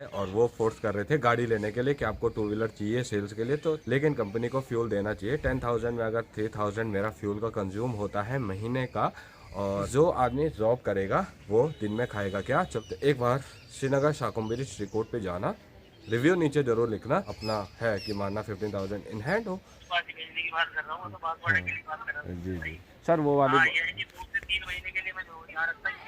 और वो फोर्स कर रहे थे गाड़ी लेने के लिए कि आपको टू व्हीलर चाहिए सेल्स के लिए, तो लेकिन कंपनी को फ्यूल देना चाहिए 10,000 में। अगर 3,000 मेरा फ्यूल का कंज्यूम होता है महीने का, और जो आदमी जॉब करेगा वो दिन में खाएगा क्या। जब तो एक बार श्रीनगर शाकुम्भरी रिकॉर्ड पे जाना, रिव्यू नीचे जरूर लिखना, अपना है कि मानना 15,000 इन हैंड हो। पार्टी भेजने की बात कर रहा हूँ, तो बात हाँ बढ़ने के लिए बात कर रहा हूँ जी भाई। जी सर, वो वाली हाँ, ये है कि 2 से 3 महीने के लिए मैं यहाँ रखता हूँ।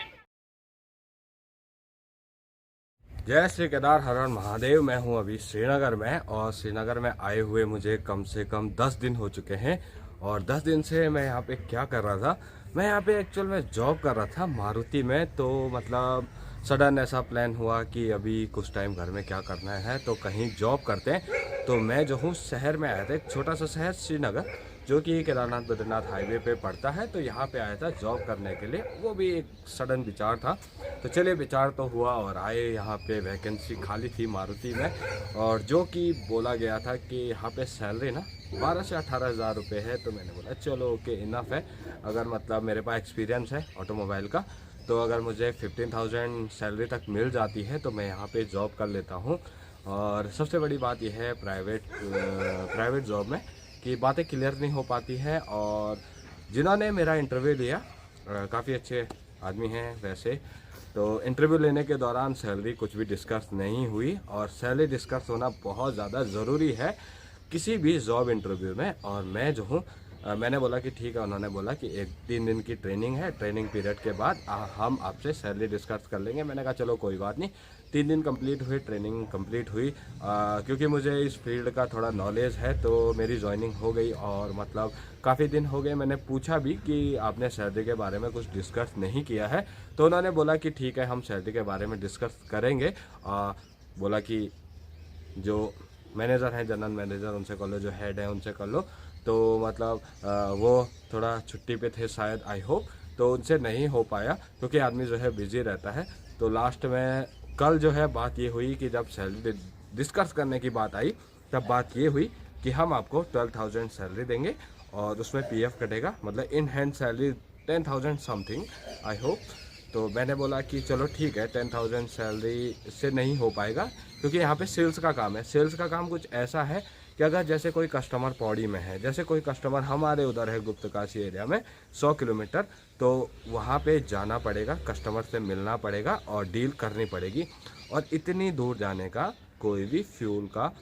जय श्री केदार, हर हर महादेव। मैं हूं अभी श्रीनगर में, और श्रीनगर में आए हुए मुझे कम से कम 10 दिन हो चुके हैं। और 10 दिन से मैं यहाँ पे क्या कर रहा था, मैं यहाँ पे एक्चुअल में जॉब कर रहा था मारुति में। तो मतलब सडन ऐसा प्लान हुआ कि अभी कुछ टाइम घर में क्या करना है तो कहीं जॉब करते हैं। तो मैं जो हूँ शहर में आया था, एक छोटा सा शहर श्रीनगर जो कि केदारनाथ बद्रीनाथ हाईवे पे पड़ता है। तो यहाँ पे आया था जॉब करने के लिए, वो भी एक सडन विचार था। तो चलिए विचार तो हुआ और आए। यहाँ पे वैकेंसी खाली थी मारुति में, और जो कि बोला गया था कि यहाँ पे सैलरी ना 12 से 18 हज़ार रुपये है। तो मैंने बोला चलो ओके इनफ है। अगर मतलब मेरे पास एक्सपीरियंस है ऑटोमोबाइल का, तो अगर मुझे 15,000 सैलरी तक मिल जाती है तो मैं यहाँ पे जॉब कर लेता हूँ। और सबसे बड़ी बात यह है प्राइवेट जॉब में कि बातें क्लियर नहीं हो पाती है। और जिन्होंने मेरा इंटरव्यू लिया काफ़ी अच्छे आदमी हैं वैसे। तो इंटरव्यू लेने के दौरान सैलरी कुछ भी डिस्कस नहीं हुई, और सैलरी डिस्कस होना बहुत ज़्यादा ज़रूरी है किसी भी जॉब इंटरव्यू में। और मैं जो हूँ मैंने बोला कि ठीक है। उन्होंने बोला कि 3 दिन की ट्रेनिंग है, ट्रेनिंग पीरियड के बाद हम आपसे सैलरी डिस्कस कर लेंगे। मैंने कहा चलो कोई बात नहीं। 3 दिन कंप्लीट हुई, ट्रेनिंग कंप्लीट हुई। क्योंकि मुझे इस फील्ड का थोड़ा नॉलेज है तो मेरी ज्वाइनिंग हो गई। और मतलब काफ़ी दिन हो गए, मैंने पूछा भी कि आपने सैलरी के बारे में कुछ डिस्कस नहीं किया है। तो उन्होंने बोला कि ठीक है हम सैलरी के बारे में डिस्कस करेंगे। बोला कि जो मैनेजर हैं, जनरल मैनेजर, उनसे कर लो, जो हेड है उनसे कर लो। तो मतलब वो थोड़ा छुट्टी पे थे शायद, आई होप। तो उनसे नहीं हो पाया क्योंकि आदमी जो है बिजी रहता है। तो लास्ट में कल जो है बात ये हुई कि जब सैलरी डिस्कस करने की बात आई, तब बात ये हुई कि हम आपको 12,000 सैलरी देंगे और उसमें पीएफ कटेगा, मतलब in hand salary 10,000 something, I hope. तो मैंने बोला कि चलो ठीक है, 10,000 सैलरी से नहीं हो पाएगा क्योंकि यहाँ पे सेल्स का काम है। सेल्स का काम कुछ ऐसा है कि अगर जैसे कोई कस्टमर पौड़ी में है, जैसे कोई कस्टमर हमारे उधर है गुप्तकाशी एरिया में 100 किलोमीटर, तो वहाँ पे जाना पड़ेगा, कस्टमर से मिलना पड़ेगा और डील करनी पड़ेगी। और इतनी दूर जाने का कोई भी फ्यूल का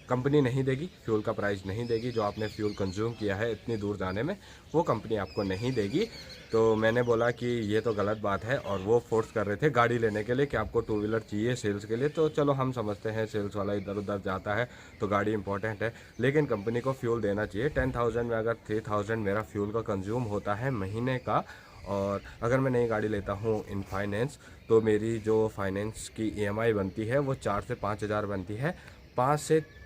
कंपनी नहीं देगी, फ्यूल का प्राइस नहीं देगी। जो आपने फ्यूल कंज्यूम किया है इतनी दूर जाने में, वो कंपनी आपको नहीं देगी। तो मैंने बोला कि ये तो गलत बात है, और वो फोर्स कर रहे थे गाड़ी लेने के लिए कि आपको टू व्हीलर चाहिए सेल्स के लिए। तो चलो हम समझते हैं सेल्स वाला इधर उधर जाता है तो गाड़ी इंपॉर्टेंट है, लेकिन कंपनी को फ्यूल देना चाहिए 10,000 में। अगर 3,000 मेरा फ्यूल का कंज्यूम होता है महीने का, और अगर मैं नई गाड़ी लेता हूँ इन फाइनेंस, तो मेरी जो फाइनेंस की ईएमआई बनती है वो 4 से 5 हज़ार बनती है।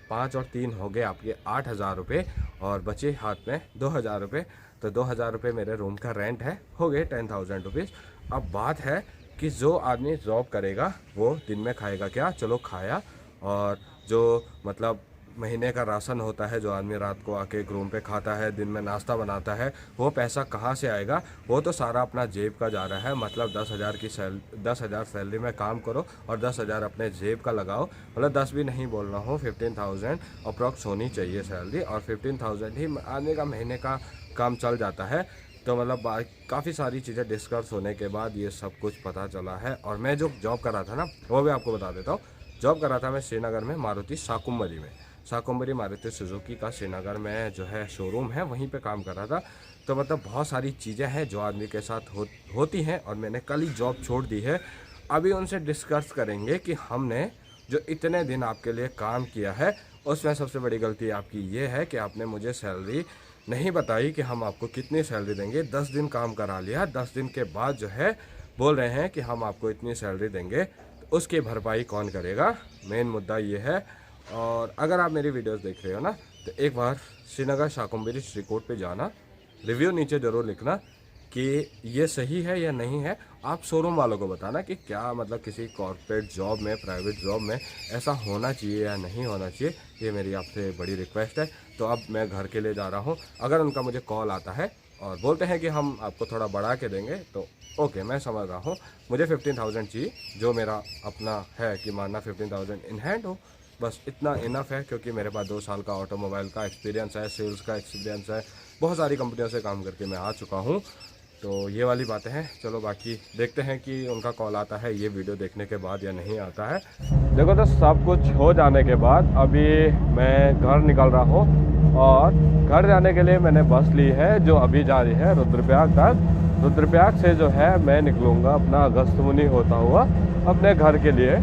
5 और 3 हो गए आपके 8 हज़ार रुपये, और बचे हाथ में 2 हज़ार रुपये। तो 2 हज़ार रुपये मेरे रूम का रेंट है, हो गए 10,000 रुपीज़। अब बात है कि जो आदमी जॉब करेगा वो दिन में खाएगा क्या, चलो खाया। और जो मतलब महीने का राशन होता है, जो आदमी रात को आके एक रूम पे खाता है, दिन में नाश्ता बनाता है, वो पैसा कहाँ से आएगा। वो तो सारा अपना जेब का जा रहा है। मतलब 10,000 सैलरी में काम करो और 10,000 अपने जेब का लगाओ। मतलब 10 भी नहीं बोल रहा हूँ, 15,000 अप्रॉक्स होनी चाहिए सैलरी, और 15,000 ही आदमी का महीने का काम चल जाता है। तो मतलब काफ़ी सारी चीज़ें डिस्कस होने के बाद ये सब कुछ पता चला है। और मैं जो जॉब कर रहा था ना, वो भी आपको बता देता हूँ। जॉब कर रहा था मैं श्रीनगर में मारुति शाकुम्भरी में। शाकुम्भरी मारुति सुजुकी का श्रीनगर में जो है शोरूम है, वहीं पे काम कर रहा था। तो मतलब बहुत सारी चीज़ें हैं जो आदमी के साथ होती हैं, और मैंने कल ही जॉब छोड़ दी है। अभी उनसे डिस्कस करेंगे कि हमने जो इतने दिन आपके लिए काम किया है, उसमें सबसे बड़ी गलती आपकी ये है कि आपने मुझे सैलरी नहीं बताई कि हम आपको कितनी सैलरी देंगे। 10 दिन काम करा लिया, 10 दिन के बाद जो है बोल रहे हैं कि हम आपको इतनी सैलरी देंगे, तो उसकी भरपाई कौन करेगा, मेन मुद्दा ये है। और अगर आप मेरी वीडियोस देख रहे हो ना, तो एक बार श्रीनगर शाकुम्भरी रिकॉर्ड पे जाना, रिव्यू नीचे ज़रूर लिखना कि ये सही है या नहीं है। आप शोरूम वालों को बताना कि क्या मतलब किसी कॉर्पोरेट जॉब में, प्राइवेट जॉब में ऐसा होना चाहिए या नहीं होना चाहिए। ये मेरी आपसे बड़ी रिक्वेस्ट है। तो अब मैं घर के लिए जा रहा हूँ। अगर उनका मुझे कॉल आता है और बोलते हैं कि हम आपको थोड़ा बढ़ा के देंगे, तो ओके मैं समझ रहा हूँ। मुझे 15,000 चाहिए, जो मेरा अपना है कि मानना 15,000 इन हैंड हो, बस इतना इनफ है। क्योंकि मेरे पास 2 साल का ऑटोमोबाइल का एक्सपीरियंस है, सेल्स का एक्सपीरियंस है, बहुत सारी कंपनियों से काम करके मैं आ चुका हूँ। तो ये वाली बातें हैं। चलो बाकी देखते हैं कि उनका कॉल आता है ये वीडियो देखने के बाद या नहीं आता है। देखो तो सब कुछ हो जाने के बाद अभी मैं घर निकल रहा हूँ, और घर जाने के लिए मैंने बस ली है जो अभी जा रही है रुद्रप्रयाग तक। रुद्रप्रयाग से जो है मैं निकलूँगा अपना अगस्त्यमुनि होता हुआ अपने घर के लिए।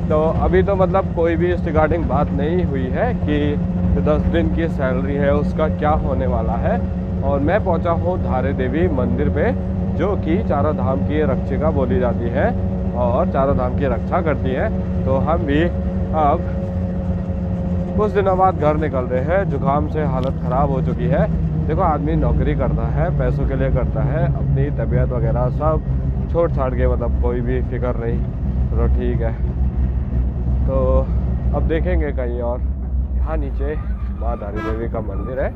तो अभी तो मतलब कोई भी इस रिगार्डिंग बात नहीं हुई है कि 10 दिन की सैलरी है उसका क्या होने वाला है। और मैं पहुंचा हूँ धारे देवी मंदिर पे, जो कि चारों धाम की रक्षिका बोली जाती है और चारों धाम की रक्षा करती है। तो हम भी अब कुछ दिनों बाद घर निकल रहे हैं। जुकाम से हालत ख़राब हो चुकी है। देखो आदमी नौकरी करता है, पैसों के लिए करता है, अपनी तबीयत वगैरह सब छोड़ छाड़ के, मतलब कोई भी फिक्र नहीं, तो ठीक है। तो अब देखेंगे कहीं और। यहाँ नीचे माँ धारी देवी का मंदिर है।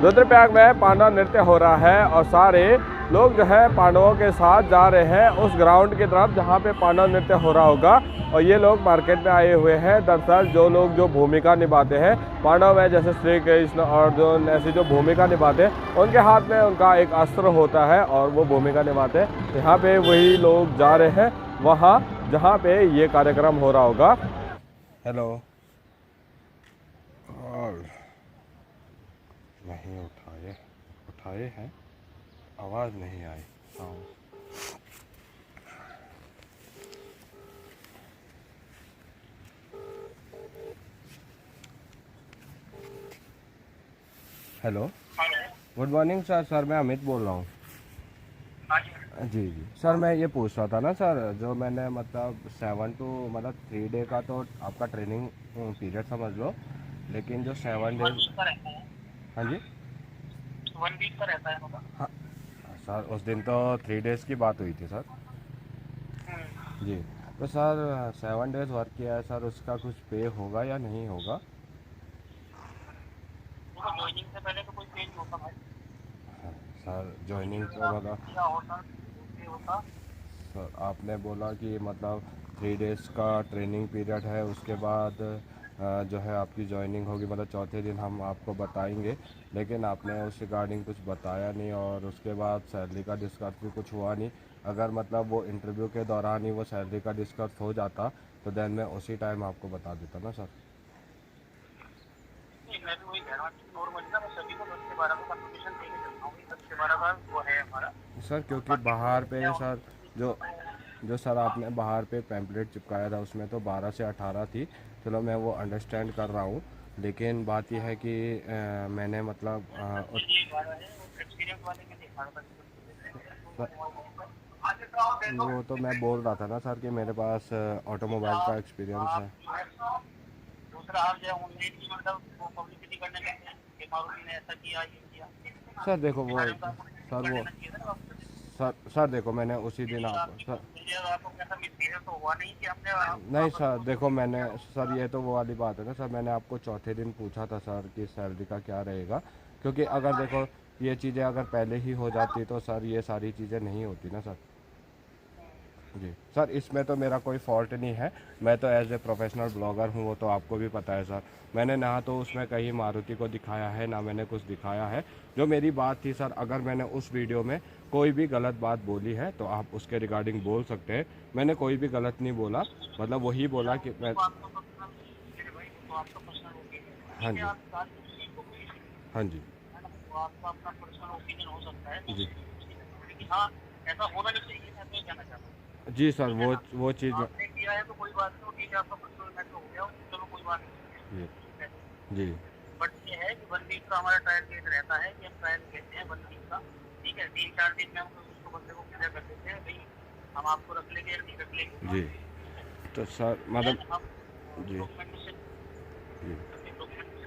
रुद्रप्रयाग में पांडव नृत्य हो रहा है और सारे लोग जो है पांडवों के साथ जा रहे हैं उस ग्राउंड की तरफ जहाँ पे पांडव नृत्य हो रहा होगा। और ये लोग मार्केट में आए हुए हैं। दरअसल जो लोग जो भूमिका निभाते हैं पांडव में, जैसे श्री कृष्ण अर्जुन, ऐसी जो भूमिका निभाते हैं, उनके हाथ में उनका एक अस्त्र होता है और वो भूमिका निभाते हैं। यहाँ पे वही लोग जा रहे हैं वहाँ जहाँ पे ये कार्यक्रम हो रहा होगा। हेलो, और नहीं उठाए हैं, आवाज़ नहीं आई। हाँ hello, good morning sir. Sir मैं अमित बोल रहा हूँ। जी जी सर, मैं ये पूछ रहा था ना सर, जो मैंने मतलब 7 to 3 डे का तो आपका ट्रेनिंग पीरियड समझ लो, लेकिन जो 7 डेज। हाँ जी, 1 वीक का रहता है होगा। हाँ सर, उस दिन तो 3 डेज़ की बात हुई थी सर। जी, तो सर 7 डेज़ वर्क किया है सर, उसका कुछ पे होगा या नहीं होगा? ज्वाइनिंग से पहले तो कोई पे नहीं होता भाई। सर ज्वाइनिंग तो मतलब क्या होता पे होता। सर आपने बोला कि मतलब 3 डेज़ का ट्रेनिंग पीरियड है, उसके बाद जो है आपकी ज्वाइनिंग होगी, मतलब चौथे दिन हम आपको बताएंगे। लेकिन आपने उस रिगार्डिंग कुछ बताया नहीं, और उसके बाद सैलरी का डिस्कस भी कुछ हुआ नहीं। अगर मतलब वो इंटरव्यू के दौरान ही वो सैलरी का डिस्कस हो जाता तो देन मैं उसी टाइम आपको बता देता ना सर। मैं भी वही कह रहा हूँ नॉर्मली ना, मैं सभी को 10 से 12 का कंफर्मेशन देके चलता हूँ। 10 से 12 का वो है हमारा सर क्योंकि बाहर पे सर जो सर आपने बाहर पे पैम्पलेट चिपकाया था उसमें तो 12 से 18 थी। चलो मैं वो अंडरस्टैंड कर रहा हूँ, लेकिन बात यह है कि मैंने मतलब एक्सपीरियंस वाले में देखा था। वो तो मैं बोल रहा था ना सर कि मेरे पास ऑटोमोबाइल का एक्सपीरियंस है। दूसरा आप जो ऑनलाइन की मतलब वो पब्लिसिटी करने लगे हैं कि मारुति ने ऐसा किया, ये किया। सर देखो वो सर देखो मैंने उसी दिन सर आपको कैसा मिसबिहेव तो हुआ नहीं कि हमने नहीं सर देखो मैंने सर ये तो वो वाली बात है ना सर, मैंने आपको चौथे दिन पूछा था सर कि सैलरी का क्या रहेगा। क्योंकि अगर देखो ये चीज़ें अगर पहले ही हो जाती तो सर ये सारी चीज़ें नहीं होती ना सर। जी सर, इसमें तो मेरा कोई फॉल्ट नहीं है। मैं तो एज ए प्रोफेशनल ब्लॉगर हूँ, वो तो आपको भी पता है सर। मैंने ना तो उसमें कहीं मारुति को दिखाया है ना मैंने कुछ दिखाया है। जो मेरी बात थी सर, अगर मैंने उस वीडियो में कोई भी गलत बात बोली है तो आप उसके रिगार्डिंग बोल सकते हैं। मैंने कोई भी गलत नहीं बोला, मतलब वही बोला कि मैं। हाँ जी, हाँ जी, आपका अपना पर्सनल ओपिनियन हो सकता है, जी लेकिन हाँ ऐसा होना नहीं चाहिए। मैं तो ये कहना चाहता हूँ जी सर, वो चीज़ आपने किया है तो कोई बात नहीं, ठीक है, आपका पर्सनल मैटर हो गया, चलो कोई बात नहीं। जी बट ये है कि 1 वीक का हमारा ट्रायल पीरियड रहता है कि हम ट्रायल लेते हैं 1 वीक का। ठीक है, 3-4 दिन में हम उसको बंदे को क्लियर कर देते हैं भाई हम आपको रख लेंगे या नहीं रख लेंगे। जी, तो सर मतलब जी डॉक्यूमेंटेशन जी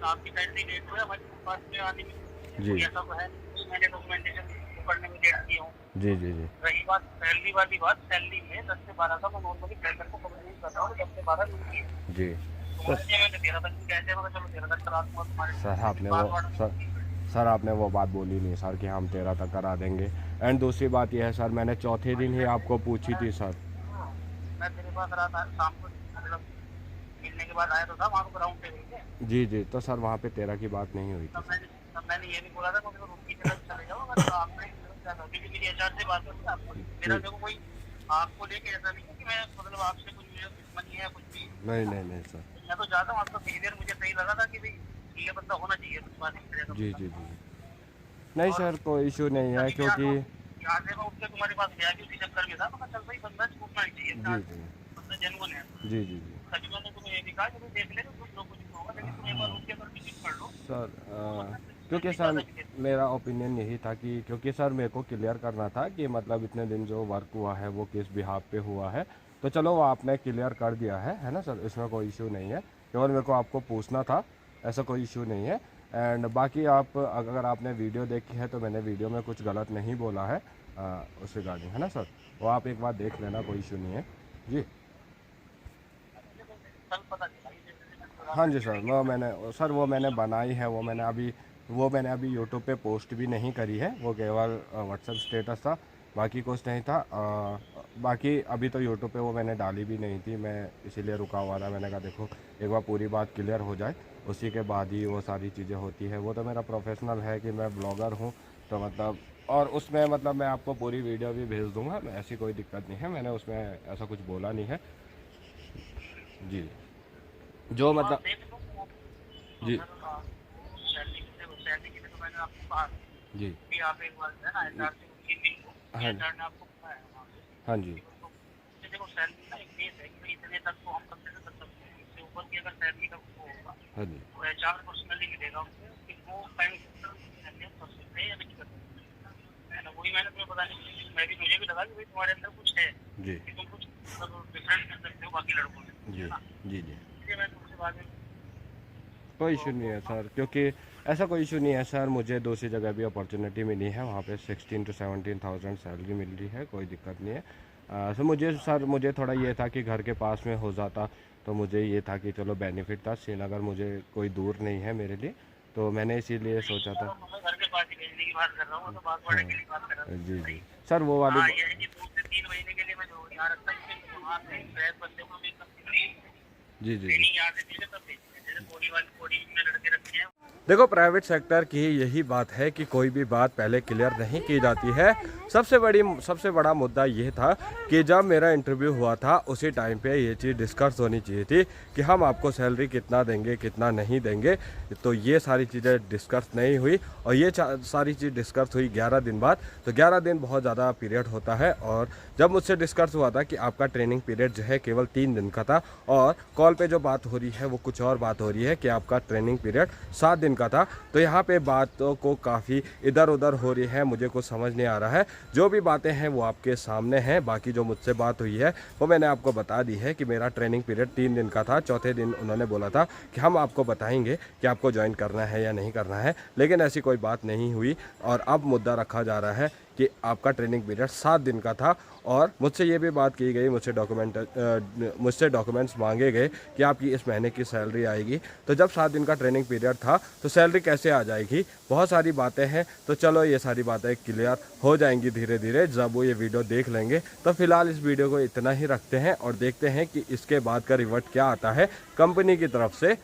आपकी साइड से लेट हुआ हमारे पास में आने में, जी ऐसा तो है नहीं। मैंने डॉक्यूमेंटेशन करने में डेट दी हूँ। जी जी जी रही बात सैलरी वाली बात, सैलरी में 10 से 12 का मैं नॉर्मली ट्रेनर को कम्युनिकेट कर रहा हूँ, 10 से 12 लूँगी। जी। तो इसलिए मैंने 13 तक भी कहते हैं, मगर चलो 13 तक करा दूँगा तुम्हारे सर आपने बात वो वाट। सर आपने वो बात बोली नहीं सर कि हम 13 तक करा देंगे। एंड दूसरी बात यह है सर, मैंने चौथे दिन ही आपको पूछी थी सर। मैं तेरे पास रात शाम को मतलब मिलने के बाद आया तो था वहाँ को ग्राउंड पे गई थे। जी जी, तो सर वहाँ पे 13 की बात नहीं हुई थी सर। तब मैंने ये भी बोला था मुझे रुक की जगह चले जाओ, अगर आपने क्योंकि मेरी एचआर से बात करूँ आपको, मेरा देखो कोई आपको लेके ऐसा नहीं है कि मैं मतलब आपसे कुछ दुश्मनी है कुछ भी। नहीं नहीं नहीं सर। मैं तो चाहता हूँ आपका बिहेवियर मुझे सही लगा था कि भाई ये बंदा होना चाहिए कुछ बात नहीं करेगा। जी जी जी नहीं सर, कोई इशू नहीं है क्योंकि यहाँ से मैं उठ के तुम्हारे पास गया भी उसी चक्कर में था, मगर चल भाई बंदा छूटना ही चाहिए, जी जी बंदा जेन्युइन है। जी जी जी तभी मैंने तुम्हें ये भी कहा कि तुम देख ले जो कुछ होगा, लेकिन तुम एक बार उठ के अगर विजिट कर लो। सर क्योंकि सर मेरा ओपिनियन यही था कि क्योंकि सर मेरे को क्लियर करना था कि मतलब इतने दिन जो वर्क हुआ है वो किस बिहाफ पे हुआ है, तो चलो वो आपने क्लियर कर दिया है ना सर, इसमें कोई इशू नहीं है। केवल मेरे को आपको पूछना था, ऐसा कोई इशू नहीं है। एंड बाकी आप अगर आपने वीडियो देखी है तो मैंने वीडियो में कुछ गलत नहीं बोला है उस रिगार्डिंग, है ना सर, वो आप एक बार देख लेना, कोई इशू नहीं है जी। कल पता चला हाँ जी सर, वो मैंने बनाई है, वो मैंने अभी यूट्यूब पे पोस्ट भी नहीं करी है, वो केवल व्हाट्सएप स्टेटस था, बाकी कुछ नहीं था। बाकी अभी तो यूट्यूब पे वो मैंने डाली भी नहीं थी, मैं इसीलिए रुका हुआ था। मैंने कहा देखो एक बार पूरी बात क्लियर हो जाए, उसी के बाद ही वो सारी चीज़ें होती है। वो तो मेरा प्रोफेशनल है कि मैं ब्लॉगर हूँ, तो मतलब और उसमें मतलब मैं आपको पूरी वीडियो भी भेज दूँगा, ऐसी कोई दिक्कत नहीं है, मैंने उसमें ऐसा कुछ बोला नहीं है जी। जो मतलब जी सैलरी के लिए तो मैंने आपको कहा जी कि आप एक बार है ना एचआर से उसी दिन को हाँ एचआर ने आपको बताया वहाँ पे। हाँ जी तो देखो सैलरी ना एक बेस है कि इतने तक तो हम कंसिडर कर सकते हैं, इससे ऊपर की अगर सैलरी का वो होगा हाँ जी तो एचआर पर्सनली मिलेगा उनको कि वो टाइम कर सकते हैं या नहीं कर सकते है ना। वही मैंने तुम्हें बताने के लिए मुझे भी लगा कि भाई तुम्हारे अंदर कुछ है जी कि तुम कुछ मतलब डिफरेंट कर सकते हो बाकी लड़कों से, जी है ना। जी जी इसलिए मैं तुमसे बाद में कोई इशू नहीं है सर, क्योंकि ऐसा कोई इशू नहीं है सर, मुझे दूसरी जगह भी अपॉर्चुनिटी मिली है, वहाँ पे 16 to 17,000 सैलरी मिल रही है, कोई दिक्कत नहीं है। मुझे थोड़ा ये था कि घर के पास में हो जाता, तो मुझे ये था कि चलो बेनिफिट था। श्रीनगर मुझे कोई दूर नहीं है मेरे लिए, तो मैंने इसीलिए सोचा था। मैं घर के पास ही भेजने की बात कर रहा हूँ, तो बात बढ़ने के लिए बात कर रहा हूँ। जी जी सर, वो वाली हाँ, ये है कि 2 से 3 महीने के लिए मैं जो यहाँ रखता हूँ, फिर वहाँ से फ्रेश बंदे को भी जी जी जी ट्रेनिंग यहाँ से चीजें तब भेजते हैं, जैसे बॉडी में लड़के रखे हैं। देखो, प्राइवेट सेक्टर की यही बात है कि कोई भी बात पहले क्लियर नहीं की जाती है। सबसे बड़ा मुद्दा ये था कि जब मेरा इंटरव्यू हुआ था उसी टाइम पे ये चीज़ डिस्कस होनी चाहिए थी कि हम आपको सैलरी कितना देंगे कितना नहीं देंगे, तो ये सारी चीज़ें डिस्कस नहीं हुई और ये सारी चीज़ डिस्कस हुई 11 दिन बाद। तो 11 दिन बहुत ज़्यादा पीरियड होता है और जब मुझसे डिस्कस हुआ था कि आपका ट्रेनिंग पीरियड जो है केवल 3 दिन का था और कॉल पे जो बात हो रही है वो कुछ और बात हो रही है कि आपका ट्रेनिंग पीरियड 7 दिन का था, तो यहाँ पे बातों को काफ़ी इधर उधर हो रही है, मुझे कुछ समझ नहीं आ रहा है। जो भी बातें हैं वो आपके सामने हैं, बाकी जो मुझसे बात हुई है वो मैंने आपको बता दी है कि मेरा ट्रेनिंग पीरियड 3 दिन का था। चौथे दिन उन्होंने बोला था कि हम आपको बताएंगे कि आपको ज्वाइन करना है या नहीं करना है, लेकिन ऐसी कोई बात नहीं हुई और अब मुद्दा रखा जा रहा है कि आपका ट्रेनिंग पीरियड 7 दिन का था और मुझसे ये भी बात की गई, मुझसे डॉक्यूमेंट्स मांगे गए कि आपकी इस महीने की सैलरी आएगी। तो जब 7 दिन का ट्रेनिंग पीरियड था तो सैलरी कैसे आ जाएगी, बहुत सारी बातें हैं। तो चलो ये सारी बातें क्लियर हो जाएंगी धीरे धीरे जब वो ये वीडियो देख लेंगे। तो फिलहाल इस वीडियो को इतना ही रखते हैं और देखते हैं कि इसके बाद का रिवर्ट क्या आता है कंपनी की तरफ से।